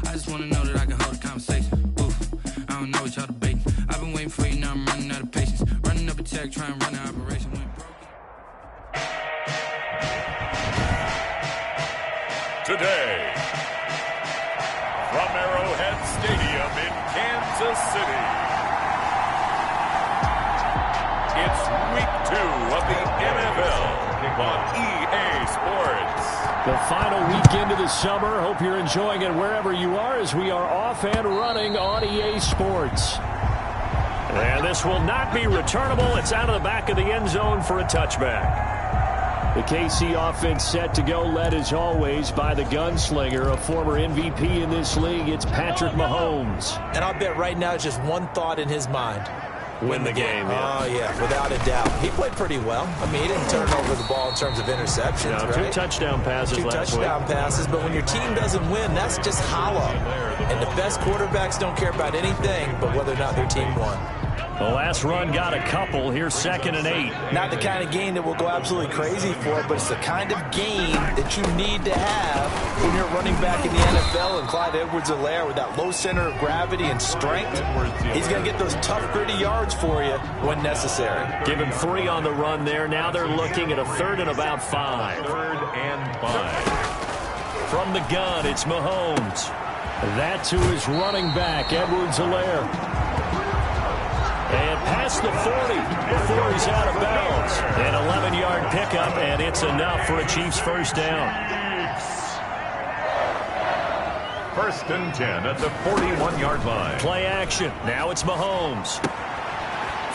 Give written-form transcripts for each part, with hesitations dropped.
I just wanna know that I can hold a conversation. Oof, I don't know what y'all debating. I've been waiting for you, now I'm running out of patience. Running up a check, trying to run an operation. Went broke. Today, from Arrowhead Stadium in Kansas City, it's Week 2 of the NFL on EA Sports. The final weekend of the summer. Hope you're enjoying it wherever you are as we are off and running on EA Sports. And this will not be returnable. It's out of the back of the end zone for a touchback. The KC offense set to go, led as always by the gunslinger, a former MVP in this league. It's Patrick Mahomes. And I'll bet right now it's just one thought in his mind. Win the game. Yeah. Oh, yeah, without a doubt. He played pretty well. I mean, he didn't turn over the ball in terms of interceptions, no, right? 2 touchdown passes last week. 2 touchdown passes, but when your team doesn't win, that's just hollow. And the best quarterbacks don't care about anything but whether or not their team won. The last run got a couple. Here's 2nd and 8. Not the kind of game that we'll go absolutely crazy for, but it's the kind of game that you need to have when you're running back in the NFL. And Clyde Edwards-Helaire with that low center of gravity and strength, he's going to get those tough, gritty yards for you when necessary. Give him 3 on the run there. Now they're looking at a 3rd and about 5. 3rd and 5. From the gun, it's Mahomes. That to his running back, Edwards-Helaire. And past the 40 before he's out of bounds. An 11-yard pickup, and it's enough for a Chiefs first down. 1st and 10 at the 41-yard line. Play action. Now it's Mahomes.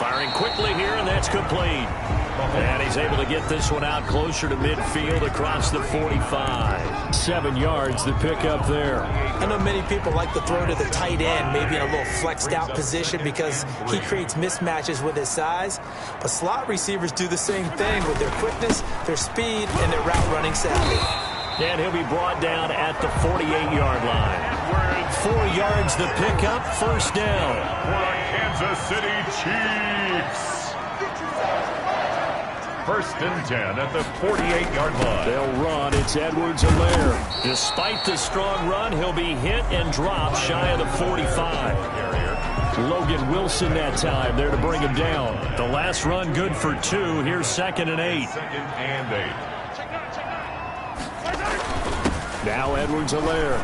Firing quickly here, and that's complete. And he's able to get this one out closer to midfield across the 45. 7 yards, the pickup there. I know many people like to throw to the tight end, maybe in a little flexed out position because he creates mismatches with his size. But slot receivers do the same thing with their quickness, their speed, and their route running savvy. And he'll be brought down at the 48-yard line. 4 yards, the pickup, first down. For the Kansas City Chiefs. 1st and 10 at the 48-yard line. They'll run. It's Edwards-Helaire. Despite the strong run, he'll be hit and dropped shy of the 45. Logan Wilson that time there to bring him down. The last run good for 2. Here's 2nd and 8. 2nd and 8. Now Edwards-Helaire.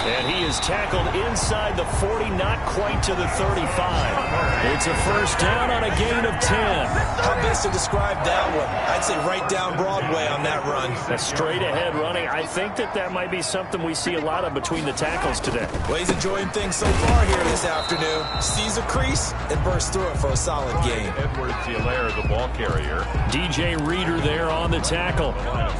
And he is tackled inside the 40, not quite to the 35. It's a first down on a gain of 10. How best to describe that one? I'd say right down Broadway on that run. That's straight ahead running. I think that might be something we see a lot of between the tackles today. Well, he's enjoying things so far here this afternoon. Sees a crease and bursts through it for a solid game. Edwards-Helaire, the ball carrier. DJ Reader there on the tackle.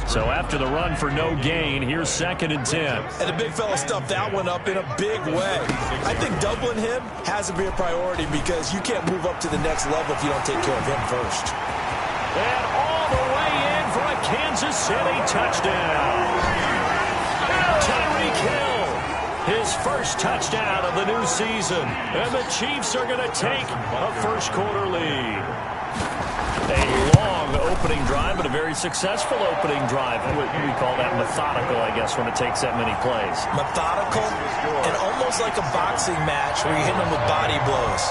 So after the run for no gain, here's 2nd and 10. And the big fella stuffed that one up in a big way. I think doubling him has to be a priority because you can't move up to the next level if you don't take care of him first. And all the way in for a Kansas City touchdown. Tyreek Hill, his first touchdown of the new season. And the Chiefs are going to take a first quarter lead. A long opening drive, but a very successful opening drive. We call that methodical, I guess, when it takes that many plays. Methodical and almost like a boxing match where you hit them with body blows.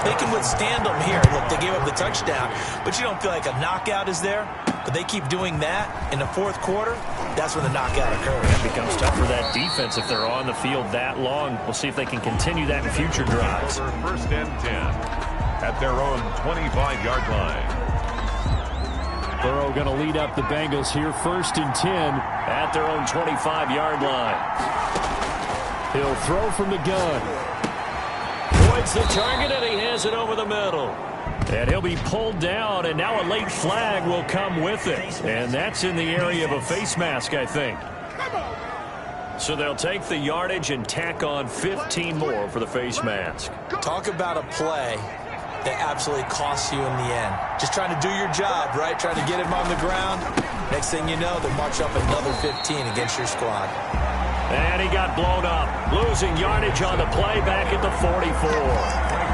They can withstand them here. Look, they gave up the touchdown, but you don't feel like a knockout is there. But they keep doing that in the 4th quarter. That's when the knockout occurs. It becomes tough for that defense if they're on the field that long. We'll see if they can continue that in future drives. 1st and 10 at their own 25-yard line. Burrow going to lead up the Bengals here, 1st and 10 at their own 25-yard line. He'll throw from the gun. Avoids the target, and he has it over the middle. And he'll be pulled down, and now a late flag will come with it. And that's in the area of a face mask, I think. So they'll take the yardage and tack on 15 more for the face mask. Talk about a play that absolutely costs you in the end. Just trying to do your job, right? Trying to get him on the ground. Next thing you know, they march up another 15 against your squad. And he got blown up. Losing yardage on the play back at the 44.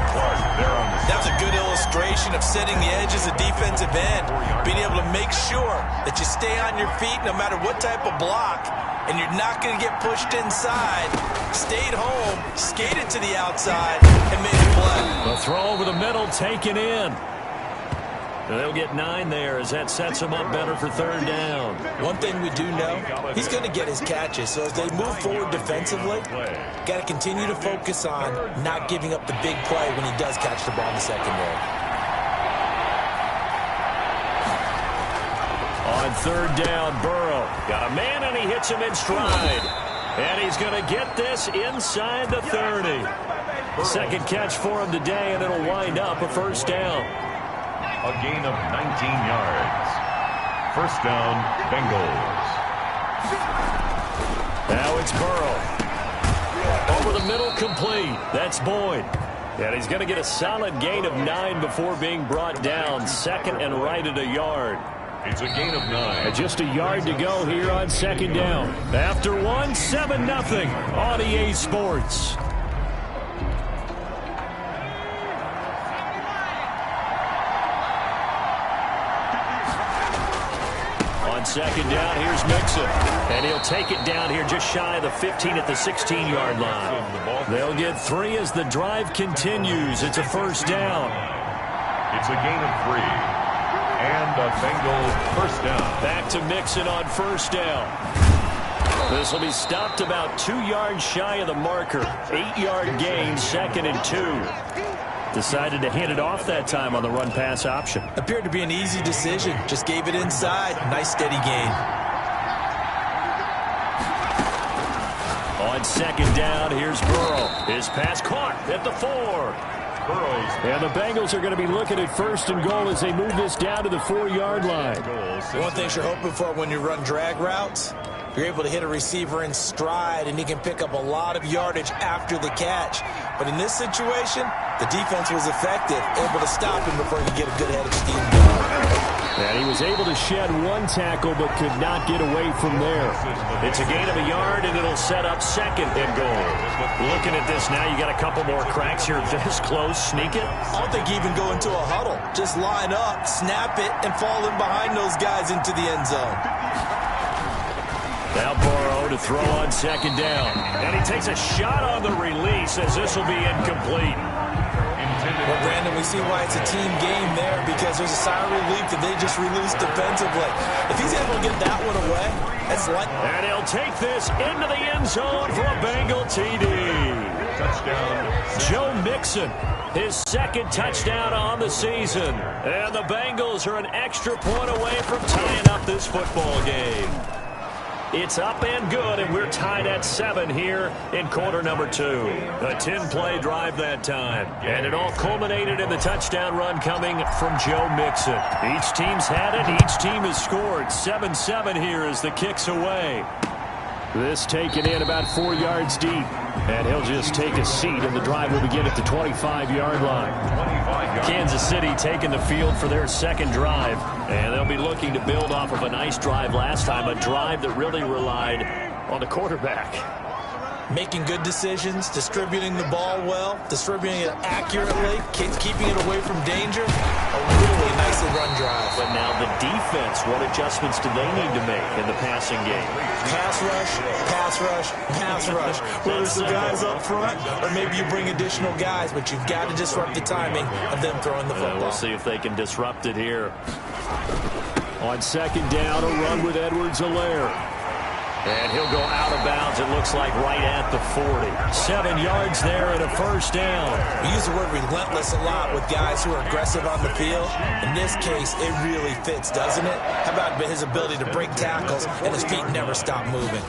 That was a good illustration of setting the edge as a defensive end. Being able to make sure that you stay on your feet no matter what type of block. and you're not going to get pushed inside. Stayed home, skated to the outside, and made a play. The throw over the middle taken in. They'll get 9 there as that sets them up better for third down. One thing we do know, he's going to get his catches. So as they move forward defensively, got to continue to focus on not giving up the big play when he does catch the ball in the secondary. On third down, Burrow. Got a man, and he hits him in stride. And he's going to get this inside the 30. Second catch for him today, and it'll wind up a first down. A gain of 19 yards. First down, Bengals. Now it's Burrow. Over the middle, complete. That's Boyd. And he's going to get a solid gain of 9 before being brought down. Second and right at a yard. It's a gain of 9. And just a yard to go here on second down. After 1, 7-0 on EA Sports. Second down, here's Mixon. And he'll take it down here just shy of the 15 at the 16-yard line. They'll get 3 as the drive continues. It's a first down. It's a gain of 3. And a Bengals first down. Back to Mixon on first down. This will be stopped about 2 yards shy of the marker. 8-yard gain, second and 2. Decided to hand it off that time on the run-pass option. Appeared to be an easy decision. Just gave it inside. Nice, steady gain. On second down, here's Burrow. His pass caught at the 4. And the Bengals are going to be looking at first and goal as they move this down to the 4-yard line. One thing you're hoping for when you run drag routes, you're able to hit a receiver in stride, and he can pick up a lot of yardage after the catch. But in this situation, the defense was effective, able to stop him before he could get a good head of steam going. And he was able to shed 1 tackle but could not get away from there. It's a gain of a yard, and it'll set up second and goal. Looking at this now, you got a couple more cracks here. This close, sneak it. I don't think even go into a huddle. Just line up, snap it, and fall in behind those guys into the end zone. Now Burrow to throw on second down. And he takes a shot on the release as this will be incomplete. Well, Brandon, we see why it's a team game there because there's a sigh of relief that they just released defensively. If he's able to get that one away, that's like... And he'll take this into the end zone for a Bengal TD. Touchdown. Joe Mixon, his second touchdown on the season. And the Bengals are an extra point away from tying up this football game. It's up and good, and we're tied at 7 here in quarter number 2. A 10-play drive that time. And it all culminated in the touchdown run coming from Joe Mixon. Each team's had it. Each team has scored. 7-7 here as the kick's away. This taken in about 4 yards deep. And he'll just take a seat, and the drive will begin at the 25-yard line. Kansas City taking the field for their second drive. And they'll be looking to build off of a nice drive last time, a drive that really relied on the quarterback. Making good decisions, distributing the ball well, distributing it accurately, keeping it away from danger. A really nicely run drive. But now the defense, what adjustments do they need to make in the passing game? Pass rush, pass rush, pass rush. Whether it's the guys up front or maybe you bring additional guys, but you've got to disrupt the timing of them throwing the football. We'll see if they can disrupt it here. On second down, a run with Edwards-Helaire. And he'll go out of bounds, it looks like, right at the 40. 7 yards there and a first down. We use the word relentless a lot with guys who are aggressive on the field. In this case, it really fits, doesn't it? How about his ability to break tackles and his feet never stop moving?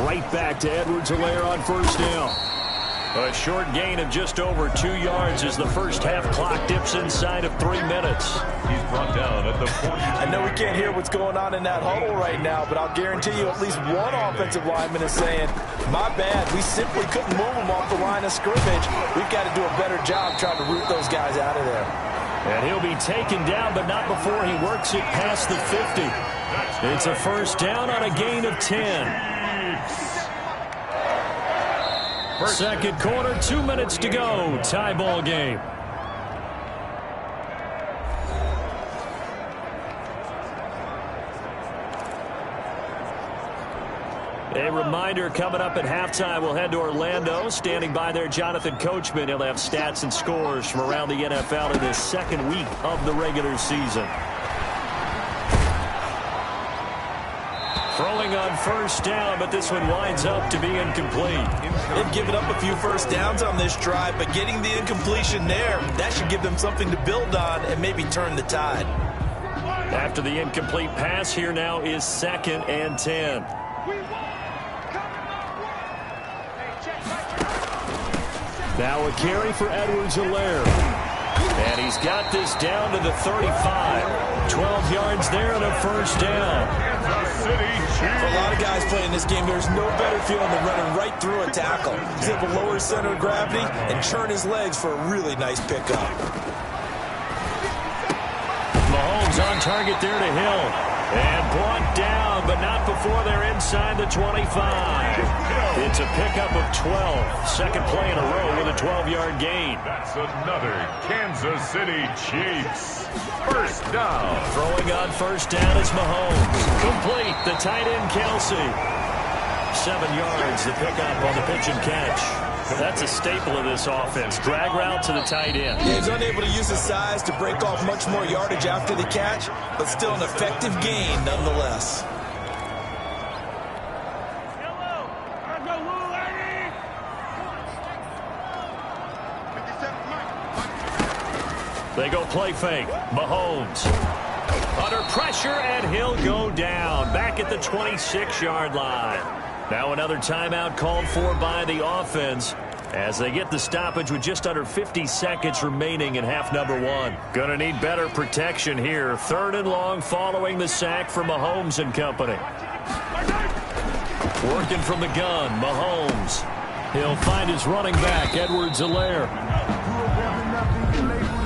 Right back to Edwards-Helaire on first down. A short gain of just over 2 yards as the first half clock dips inside of 3 minutes. He's brought down at the 40. I know we can't hear what's going on in that huddle right now, but I'll guarantee you at least one offensive lineman is saying, my bad, we simply couldn't move them off the line of scrimmage. We've got to do a better job trying to root those guys out of there. And he'll be taken down, but not before he works it past the 50. It's a first down on a gain of 10. Second quarter, 2 minutes to go. Tie ball game. reminder, coming up at halftime, we'll head to Orlando. Standing by there, Jonathan Coachman. He'll have stats and scores from around the NFL in this second week of the regular season. Throwing on first down, but this one winds up to be incomplete. They've given up a few first downs on this drive, but getting the incompletion there, that should give them something to build on and maybe turn the tide. After the incomplete pass, here now is 2nd and 10. Now a carry for Edwards-Helaire. And he's got this down to the 35. 12 yards there and a first down. For a lot of guys playing this game, there's no better feeling than running right through a tackle. He's able to lower his center of gravity and churn his legs for a really nice pickup. Mahomes on target there to Hill. And brought down, but not before they're inside the 25. It's a pickup of 12. Second play in a row with a 12-yard gain. That's another Kansas City Chiefs first down. Throwing on first down is Mahomes. Complete. The tight end, Kelsey. 7 yards, the pickup on the pitch and catch. That's a staple of this offense. Drag route to the tight end. Yeah, he's unable to use his size to break off much more yardage after the catch, but still an effective gain nonetheless. They go play fake. Mahomes under pressure, and he'll go down. Back at the 26-yard line. Now another timeout called for by the offense as they get the stoppage with just under 50 seconds remaining in half number 1. Gonna need better protection here. 3rd and long following the sack from Mahomes and company. Working from the gun, Mahomes. He'll find his running back, Edwards-Helaire.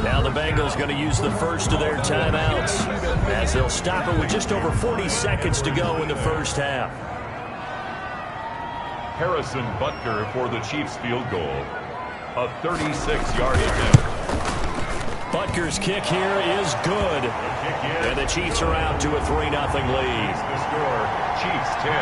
Now the Bengals going to use the first of their timeouts as they'll stop it with just over 40 seconds to go in the first half. Harrison Butker for the Chiefs field goal. A 36-yard attempt. Butker's kick here is good. And the Chiefs are out to a 3-0 lead. The score, Chiefs 10.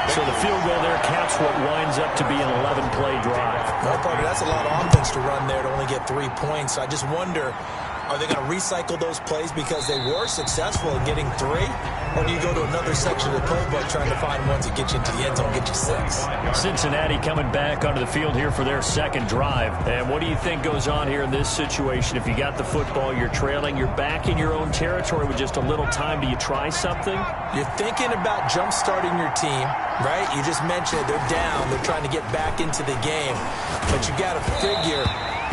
So the field goal there caps what winds up to be an 11-play drive. Well, Parker, that's a lot of offense to run there to only get 3 points. I just wonder, are they going to recycle those plays because they were successful in getting 3? Or do you go to another section of the playbook trying to find ones that get you into the end zone, get you 6? Cincinnati coming back onto the field here for their second drive. And what do you think goes on here in this situation? If you got the football, you're trailing, you're back in your own territory with just a little time. Do you try something? You're thinking about jump-starting your team, right? You just mentioned they're down. They're trying to get back into the game. But you got to figure,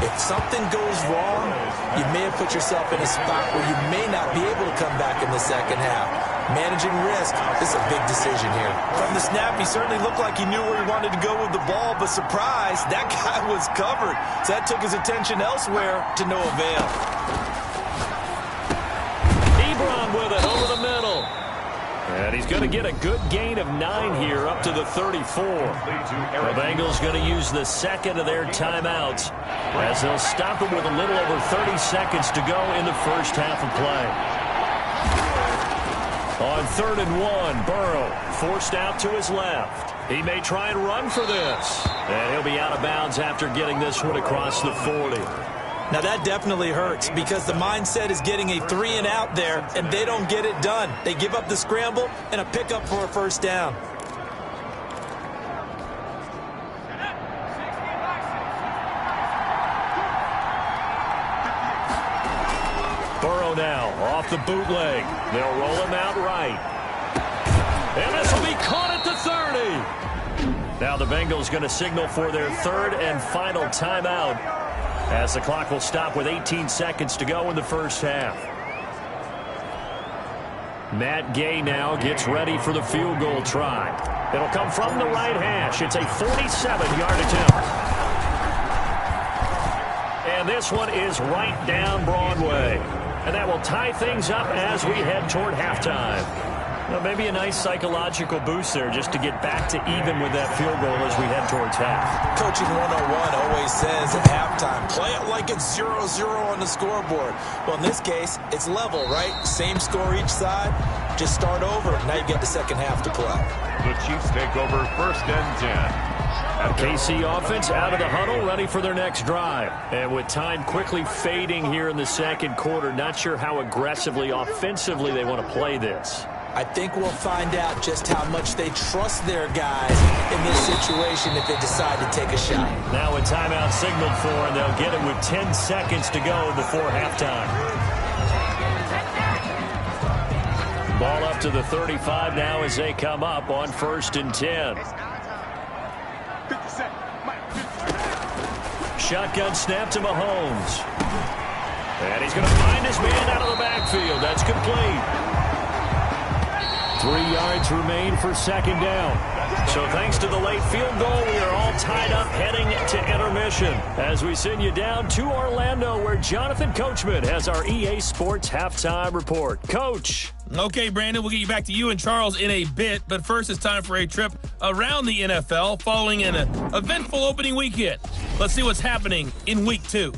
if something goes wrong, you may have put yourself in a spot where you may not be able to come back in the second half. Managing risk is a big decision here. From the snap, he certainly looked like he knew where he wanted to go with the ball, but surprise, that guy was covered. So that took his attention elsewhere to no avail. Ebron with it over the middle. And he's going to get a good gain of 9 here up to the 34. The Bengals going to use the second of their timeouts as they'll stop it with a little over 30 seconds to go in the first half of play. On 3rd and 1, Burrow forced out to his left. He may try and run for this. And he'll be out of bounds after getting this one across the 40. Now that definitely hurts because the mindset is getting a 3-and-out there, and they don't get it done. They give up the scramble and a pickup for a first down. Burrow now off the bootleg. They'll roll him out right. And this will be caught at the 30. Now the Bengals going to signal for their 3rd and final timeout as the clock will stop with 18 seconds to go in the first half. Matt Gay now gets ready for the field goal try. It'll come from the right hash. It's a 47-yard attempt. And this one is right down Broadway. And that will tie things up as we head toward halftime. Well, maybe a nice psychological boost there just to get back to even with that field goal as we head towards half. Coaching 101 always says at halftime, play it like it's 0-0 on the scoreboard. Well, in this case, it's level, right? Same score each side. Just start over. Now you get the second half to play. The Chiefs take over 1st and 10. KC offense out of the huddle, ready for their next drive. And with time quickly fading here in the second quarter, not sure how aggressively, offensively they want to play this. I think we'll find out just how much they trust their guys in this situation if they decide to take a shot. Now a timeout signaled for, and they'll get it with 10 seconds to go before halftime. Ball up to the 35 now as they come up on 1st and 10. Shotgun snap to Mahomes. And he's going to find his man out of the backfield. That's complete. 3 yards remain for 2nd down. So thanks to the late field goal, we are all tied up heading to intermission as we send you down to Orlando where Jonathan Coachman has our EA Sports Halftime Report. Coach. Okay, Brandon, we'll get you back to you and Charles in a bit, but first it's time for a trip around the NFL following an eventful opening weekend. Let's see what's happening in Week 2.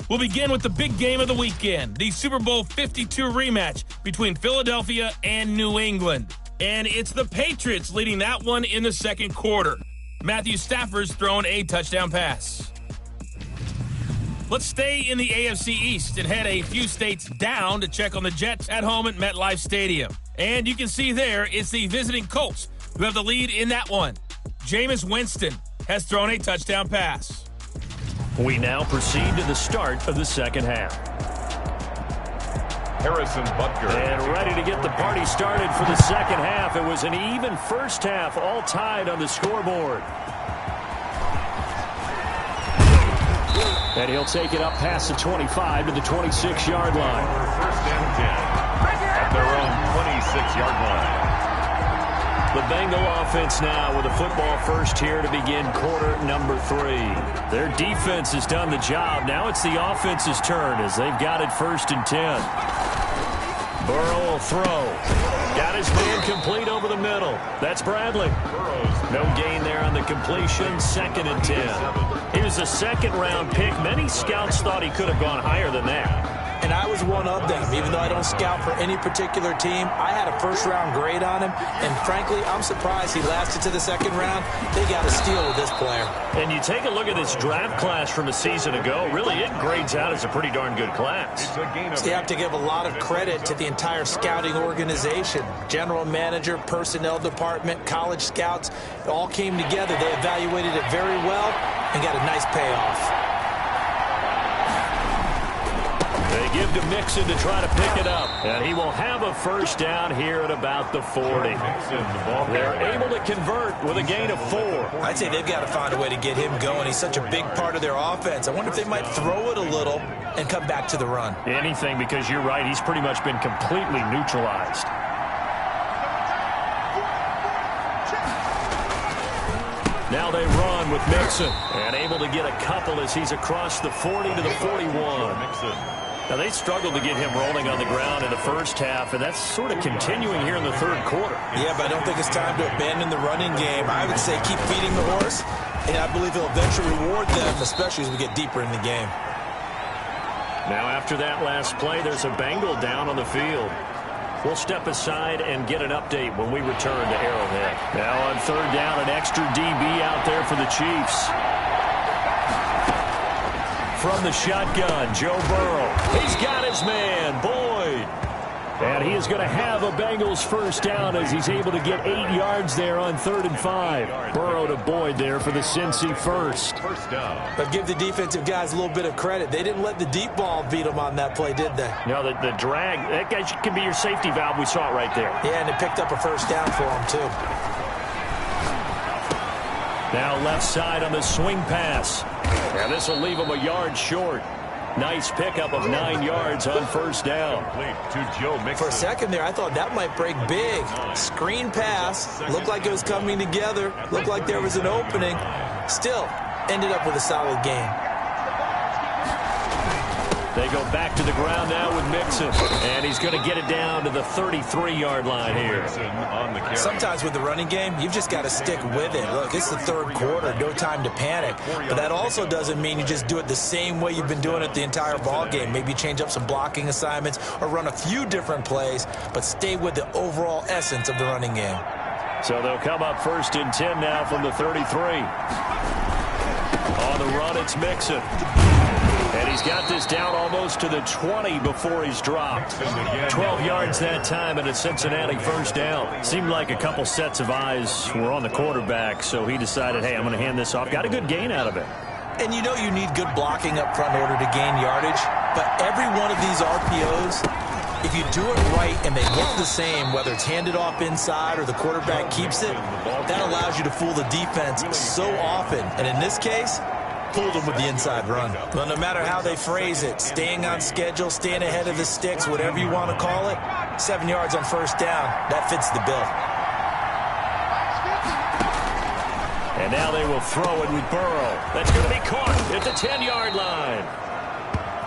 We'll begin with the big game of the weekend, the Super Bowl 52 rematch between Philadelphia and New England. And it's the Patriots leading that one in the second quarter. Matthew Stafford's thrown a touchdown pass. Let's stay in the AFC East and head a few states down to check on the Jets at home at MetLife Stadium. And you can see there, it's the visiting Colts who have the lead in that one. Jameis Winston has thrown a touchdown pass. We now proceed to the start of the second half. Harrison Butker. And ready to get the party started for the second half. It was an even first half, all tied on the scoreboard. And he'll take it up past the 25 to the 26-yard line. 1st and 10 at their own 26-yard line. The Bengal offense now with a football first here to begin quarter number 3. Their defense has done the job. Now it's the offense's turn as they've got it 1st and 10. Burrow will throw. Got his man complete over the middle. That's Bradley. No gain there on the completion. 2nd and 10. He was a second-round pick. Many scouts thought he could have gone higher than that. And I was one of them. Even though I don't scout for any particular team, I had a first-round grade on him. And frankly, I'm surprised he lasted to the second round. They got a steal with this player. And you take a look at this draft class from a season ago, really it grades out as a pretty darn good class. So you have to give a lot of credit to the entire scouting organization. General manager, personnel department, college scouts, it all came together. They evaluated it very well and got a nice payoff. They give to Mixon to try to pick it up. And he will have a first down here at about the 40. They're able to convert with a gain of 4. I'd say they've got to find a way to get him going. He's such a big part of their offense. I wonder if they might throw it a little and come back to the run. Anything, because you're right. He's pretty much been completely neutralized. Now they run with Mixon. And able to get a couple as he's across the 40 to the 41. Now, they struggled to get him rolling on the ground in the first half, and that's sort of continuing here in the third quarter. Yeah, but I don't think it's time to abandon the running game. I would say keep feeding the horse, and I believe he'll eventually reward them, especially as we get deeper in the game. Now, after that last play, there's a Bengal down on the field. We'll step aside and get an update when we return to Arrowhead. Now on 3rd down, an extra DB out there for the Chiefs. From the shotgun, Joe Burrow. He's got his man, Boyd. And he is going to have a Bengals first down as he's able to get 8 yards there on 3rd and 5. Burrow to Boyd there for the Cincy first. But give the defensive guys a little bit of credit. They didn't let the deep ball beat them on that play, did they? No, the drag, that guy can be your safety valve. We saw it right there. Yeah, and they picked up a first down for him, too. Now left side on the swing pass. And this will leave him a yard short. Nice pickup of 9 yards on first down. For a second there, I thought that might break big. Screen pass. Looked like it was coming together. Looked like there was an opening. Still, ended up with a solid game. They go back to the ground now with Mixon. And he's going to get it down to the 33-yard line here. Sometimes with the running game, you've just got to stick with it. Look, it's the third quarter, no time to panic. But that also doesn't mean you just do it the same way you've been doing it the entire ball game. Maybe change up some blocking assignments or run a few different plays, but stay with the overall essence of the running game. So they'll come up 1st and 10 now from the 33. On the run, it's Mixon. And he's got this down almost to the 20 before he's dropped. 12 yards that time and a Cincinnati first down. Seemed like a couple sets of eyes were on the quarterback, so he decided, hey, I'm going to hand this off. Got a good gain out of it. And you know you need good blocking up front in order to gain yardage, but every one of these RPOs, if you do it right and they look the same, whether it's handed off inside or the quarterback keeps it, that allows you to fool the defense so often. And in this case, fooled them with the inside run. Well, no matter how they phrase it, staying on schedule, staying ahead of the sticks, whatever you want to call it, 7 yards on first down, that fits the bill. And now they will throw it with Burrow. That's going to be caught at the 10-yard line.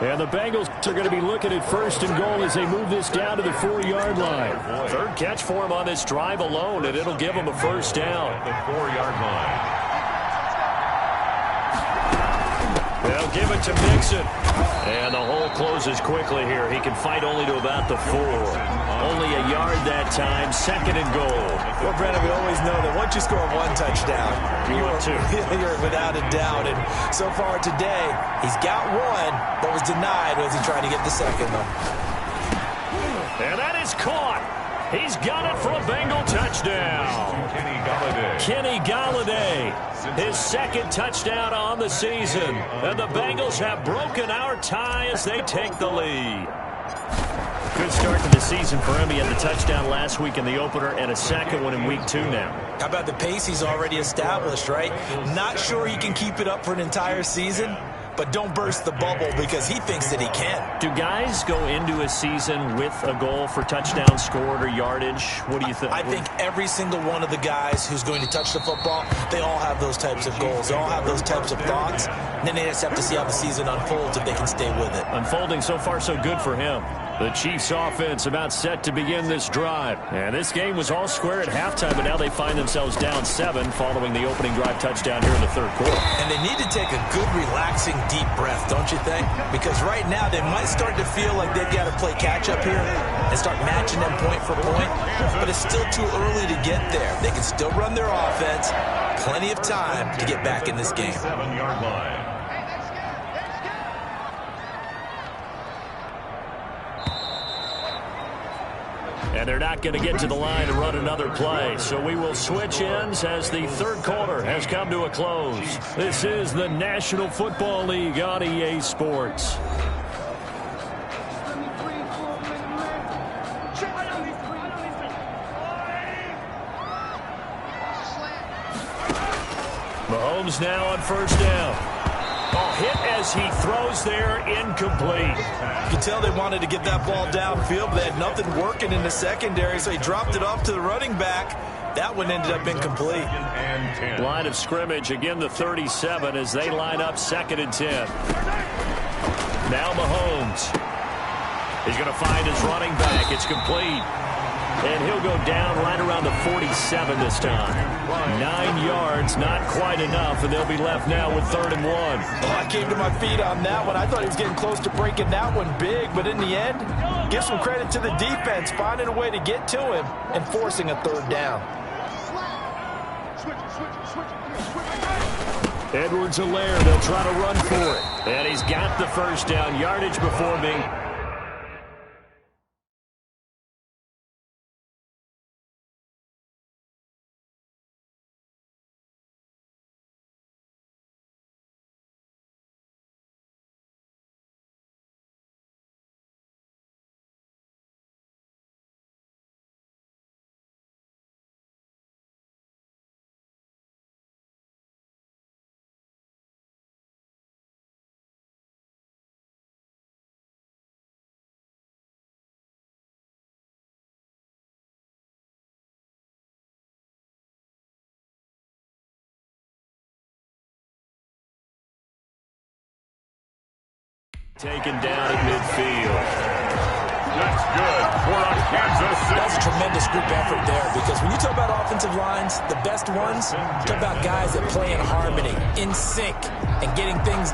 And the Bengals are going to be looking at 1st and goal as they move this down to the 4-yard line. Third catch for him on this drive alone, and it'll give him a first down. The 4-yard line. They'll give it to Mixon. And the hole closes quickly here. He can fight only to about the 4. Only a yard that time, 2nd and goal. Well, Brennan, we always know that once you score one touchdown, you're without a doubt. And so far today, he's got one, but was denied as he tried to get the second, though. And that is caught. He's got it for a Bengal touchdown. Kenny Golladay, his 2nd touchdown on the season. And the Bengals have broken our tie as they take the lead. Good start to the season for him. He had the touchdown last week in the opener and a second one in week 2 now. How about the pace he's already established, right? Not sure he can keep it up for an entire season, but don't burst the bubble because he thinks that he can. Do guys go into a season with a goal for touchdowns scored or yardage? What do you think? I think every single one of the guys who's going to touch the football, they all have those types of goals. They all have those types of thoughts. And then they just have to see how the season unfolds if they can stay with it. Unfolding so far so good for him. The Chiefs offense about set to begin this drive. And this game was all square at halftime, but now they find themselves down 7 following the opening drive touchdown here in the 3rd quarter. And they need to take a good, relaxing, deep breath, don't you think? Because right now they might start to feel like they've got to play catch-up here and start matching them point for point. But it's still too early to get there. They can still run their offense. Plenty of time to get back in this game. 7-yard line. And they're not going to get to the line to run another play. So we will switch ends as the 3rd quarter has come to a close. This is the National Football League on EA Sports. Mahomes now on first down. Hit as he throws there, incomplete. You can tell they wanted to get that ball downfield, but they had nothing working in the secondary, so he dropped it off to the running back. That one ended up incomplete. Line of scrimmage, again the 37 as they line up 2nd and 10. Now Mahomes. He's going to find his running back. It's complete. And he'll go down right around the 47 this time. 9 yards, not quite enough, and they'll be left now with 3rd and 1. Oh, I came to my feet on that one. I thought he was getting close to breaking that one big, but in the end, give some credit to the defense, finding a way to get to him and forcing a 3rd down. Edwards-Helaire, they'll try to run for it. And he's got the first down. Yardage before me. Taken down at midfield. That's good for a Kansas City. That's a tremendous group effort there, because when you talk about offensive lines, the best ones, talk about guys that play in harmony, in sync, and getting things.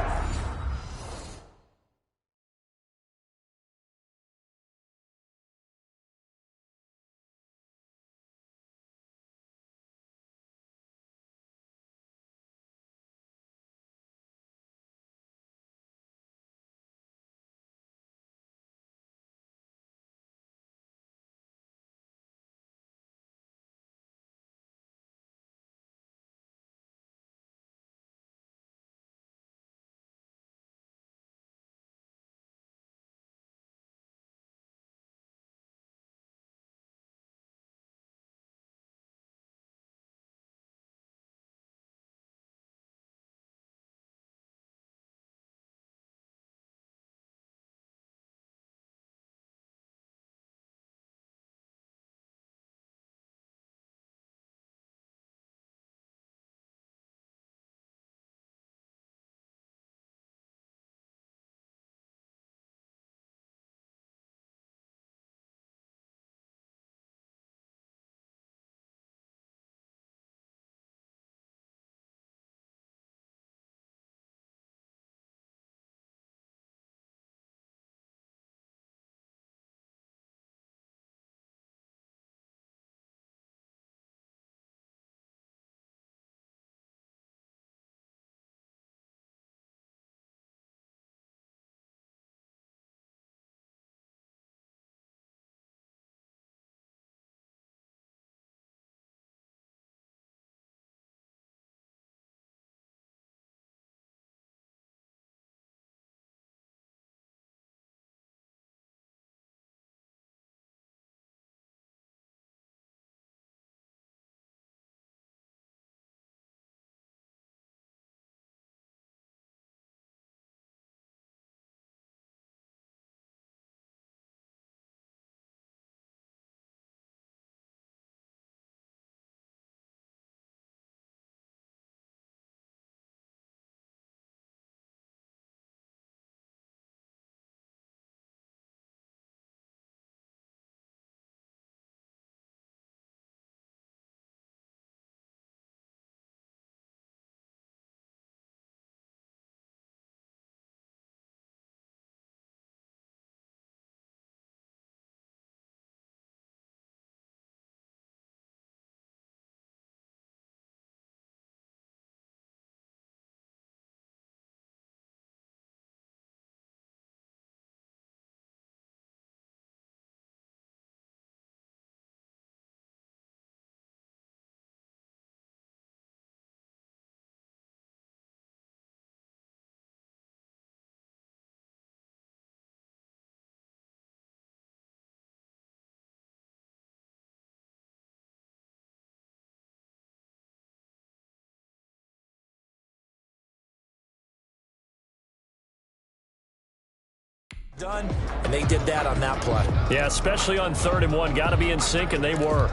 Done, and they did that on that play. Yeah, especially on 3rd and 1. Got to be in sync, and they were.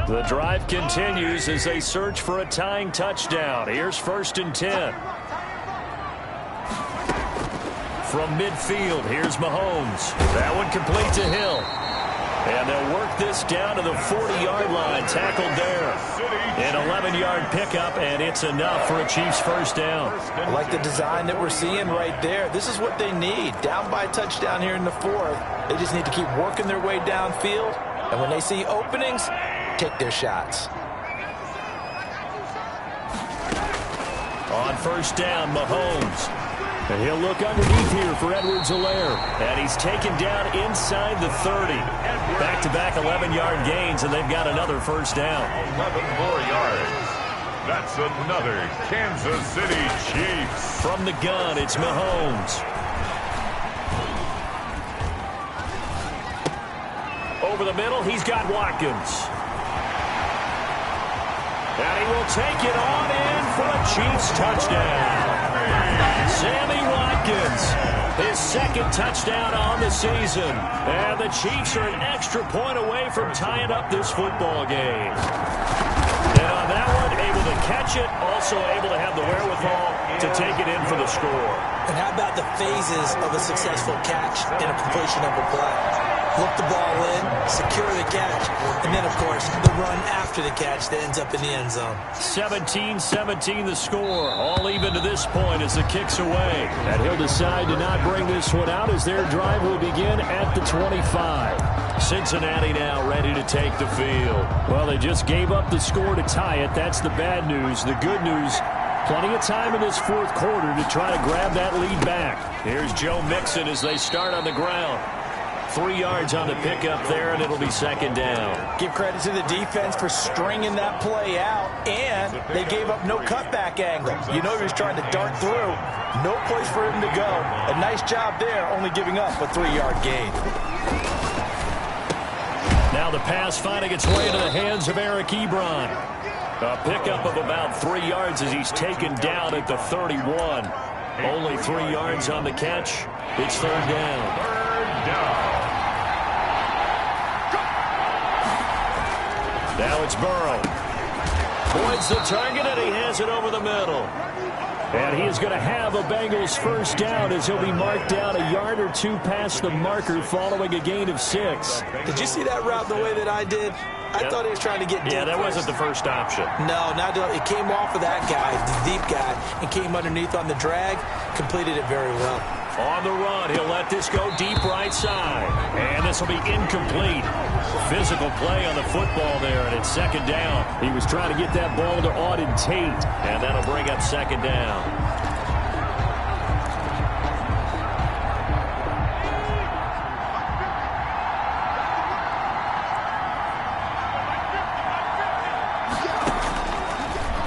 The drive continues as they search for a tying touchdown. Here's 1st and 10. From midfield, here's Mahomes. That one complete to Hill. And they'll work this down to the 40-yard line. Tackled there. An 11-yard pickup, and it's enough for a Chiefs first down. I like the design that we're seeing right there. This is what they need. Down by a touchdown here in the 4th. They just need to keep working their way downfield. And when they see openings, take their shots. On 1st down, Mahomes. And he'll look underneath here for Edwards-Helaire. And he's taken down inside the 30. Back-to-back 11-yard gains, and they've got another first down. 11 more yards. That's another Kansas City Chiefs. From the gun, it's Mahomes. Over the middle, he's got Watkins. And he will take it on in for a Chiefs touchdown. Sammy Watkins His second touchdown on the season. And the Chiefs are an extra point away from tying up this football game. And on that one, able to catch it, also able to have the wherewithal to take it in for the score. And how about the phases of a successful catch and a completion of a play? Look the ball in, secure the catch, and then, of course, the run after the catch that ends up in the end zone. 17-17 the score, all even to this point as the kick's away. And he'll decide to not bring this one out as their drive will begin at the 25. Cincinnati now ready to take the field. Well, they just gave up the score to tie it. That's the bad news. The good news, plenty of time in this fourth quarter to try to grab that lead back. Here's Joe Mixon as they start on the ground. 3 yards on the pickup there, and it'll be second down. Give credit to the defense for stringing that play out, and they gave up no cutback angle. You know he was trying to dart through. No place for him to go. A nice job there, only giving up a 3-yard gain. Now the pass finding its way into the hands of Eric Ebron. A pickup of about 3 yards as he's taken down at the 31. Only 3 yards on the catch. It's third down. Third down. Now it's Burrow. Points the target, and he has it over the middle. And he is going to have a Bengals first down as he'll be marked down a yard or two past the marker following a gain of 6. Did you see that route the way that I did? I thought he was trying to get deep. Yeah, that wasn't the first option. No, it came off of that guy, the deep guy, and came underneath on the drag. Completed it very well. On the run, he'll let this go deep right side. And this will be incomplete. Physical play on the football there, and it's second down. He was trying to get that ball to Auden Tate, and that'll bring up second down.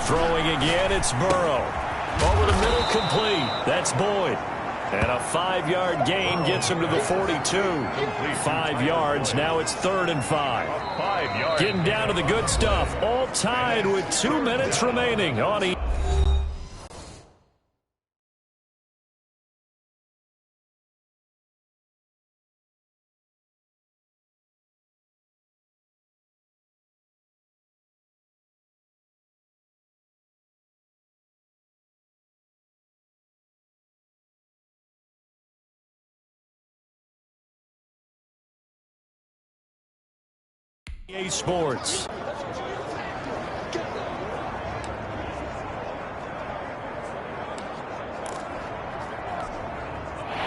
Throwing again, it's Burrow. Over the middle, complete. That's Boyd. And a 5-yard gain gets him to the 42. 5 yards. Now it's 3rd and 5. Getting down to the good stuff. All tied with 2 minutes remaining on each. EA Sports.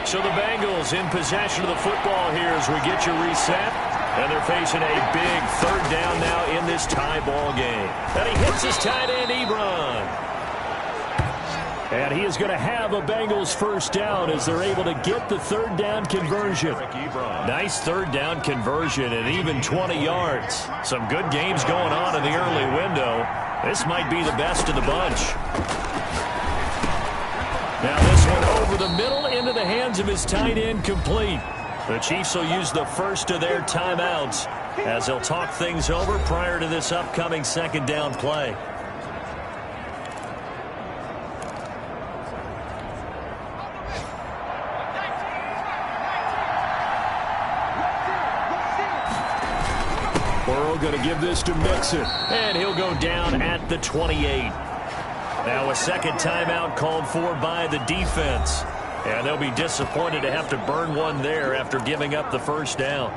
So the Bengals in possession of the football here as we get you reset. And they're facing a big third down now in this tie ball game. And he hits his tight end, Ebron. And he is going to have a Bengals first down as they're able to get the third down conversion. Nice third down conversion and even 20 yards. Some good games going on in the early window. This might be the best of the bunch. Now this one over the middle into the hands of his tight end, complete. The Chiefs will use the first of their timeouts as they'll talk things over prior to this upcoming second down play. Burrow going to give this to Mixon, and he'll go down at the 28. Now a second timeout called for by the defense. And they'll be disappointed to have to burn one there after giving up the first down.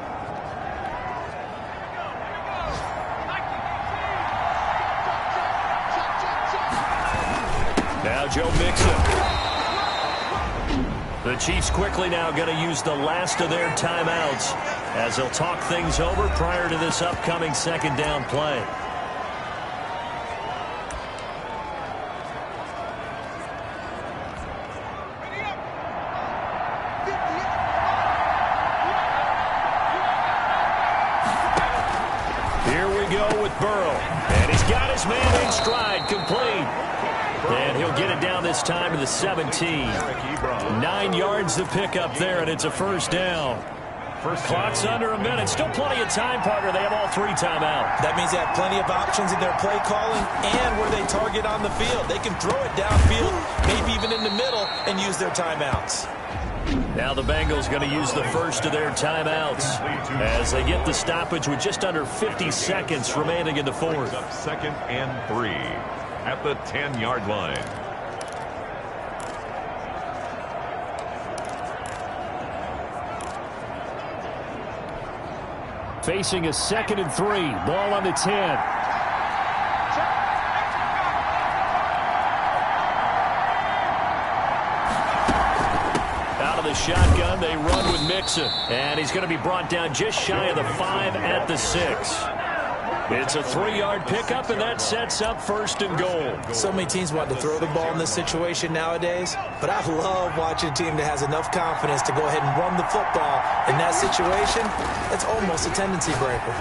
Now Joe Mixon. The Chiefs quickly now going to use the last of their timeouts as they'll talk things over prior to this upcoming second down play. Here we go with Burrow. And he's got his man in stride, complete. And he'll get it down this time to the 17. 9 yards to pick up there, and it's a first down. Clock's under a minute. Still plenty of time, partner. They have all 3 timeouts. That means they have plenty of options in their play calling and where they target on the field. They can throw it downfield, maybe even in the middle, and use their timeouts. Now the Bengals going to use the first of their timeouts as they get the stoppage with just under 50 seconds remaining in the fourth. Second and 3 at the 10-yard line. Facing a 2nd and 3. Ball on the 10. The shotgun, they run with Mixon, and he's going to be brought down just shy of the 5 at the 6. It's a 3-yard pickup, and that sets up 1st and goal. So many teams want to throw the ball in this situation nowadays, but I love watching a team that has enough confidence to go ahead and run the football. In that situation, it's almost a tendency breaker.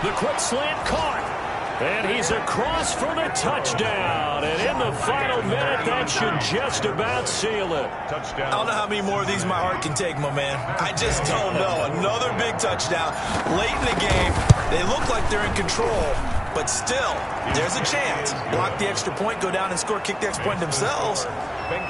The quick slant caught. And he's across for the touchdown. And in the final minute, that should just about seal it. Touchdown. I don't know how many more of these my heart can take, my man. I just don't know. Another big touchdown. Late in the game, they look like they're in control. But still, there's a chance. Block the extra point, go down and score, kick the extra point themselves.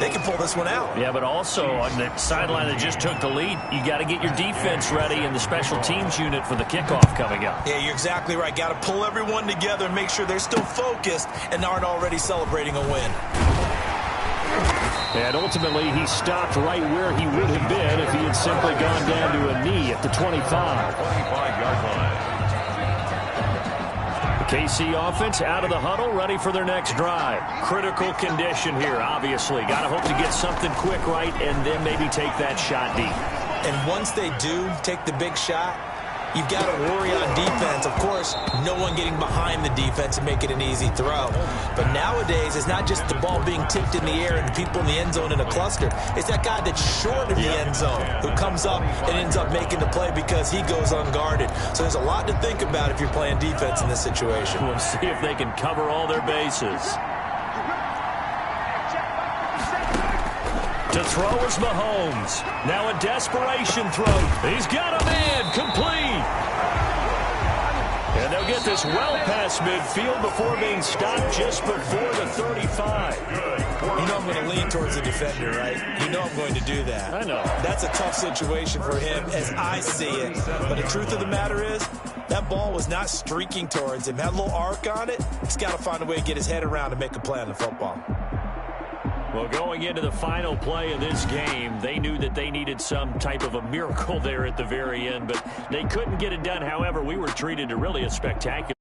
They can pull this one out. Yeah, but also on the sideline that just took the lead, you got to get your defense ready and the special teams unit for the kickoff coming up. Yeah, you're exactly right. Got to pull everyone together and make sure they're still focused and aren't already celebrating a win. And ultimately, he stopped right where he would have been if he had simply gone down to a knee at the 25. 25-yard line. KC offense out of the huddle, ready for their next drive. Critical condition here, obviously. Got to hope to get something quick right and then maybe take that shot deep. And once they do take the big shot, you've got to worry on defense. Of course, no one getting behind the defense and make it an easy throw. But nowadays, it's not just the ball being tipped in the air and the people in the end zone in a cluster. It's that guy that's short of the end zone who comes up and ends up making the play because he goes unguarded. So there's a lot to think about if you're playing defense in this situation. We'll see if they can cover all their bases. To throw is Mahomes. Now a desperation throw. He's got a man. Complete. And they'll get this well past midfield before being stopped just before the 35. You know I'm going to lean towards the defender, right? You know I'm going to do that. I know. That's a tough situation for him as I see it. But the truth of the matter is, that ball was not streaking towards him. Had a little arc on it. He's got to find a way to get his head around and make a play on the football. Well, going into the final play of this game, they knew that they needed some type of a miracle there at the very end, but they couldn't get it done. However, we were treated to really a spectacular